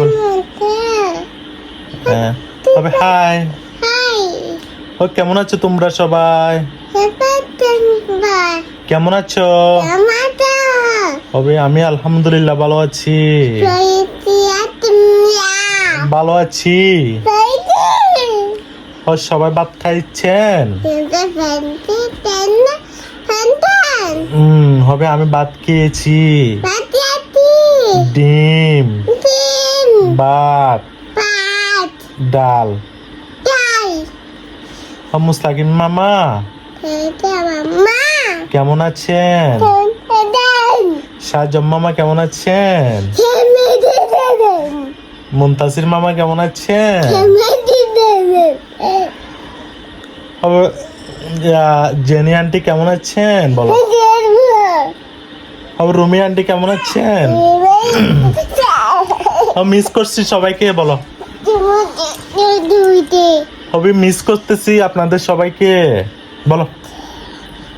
বল হ্যাঁ হবে হাই। ও কেমন আছো তোমরা সবাই? কেমন আছো? হবে আমি আলহামদুলিল্লাহ ভালো আছি। ভালো আছি। ও সবাই ভাত খাইছেন? হবে আমি ভাত খেয়েছি। ডিম, ভাত, ডাল। মুস্তাকিম মামা কেমন আছেন? শাহজাম মামা কেমন আছেন? মুনতাসির মামা কেমন আছেন? জেনি আন্টি কেমন আছেন বলো? রুমি আন্টি কেমন আছেন? মিস করছি সবাইকে বলো। হবি মিস করতেছি আপনাদের সবাইকে বলো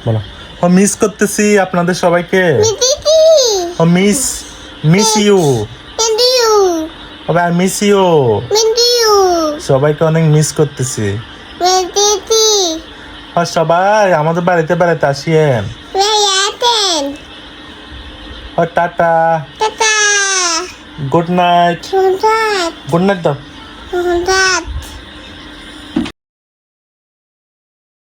বলো। মিস করতেছি আপনাদের সবাইকে। Miss miss you. হবে আই মিস ইউ। সবাইকে অনেক মিস করতেছি। সবাই আমাদের বাড়িতে বেড়াতে আসিয়েন। Tata, good night. Good night দাও।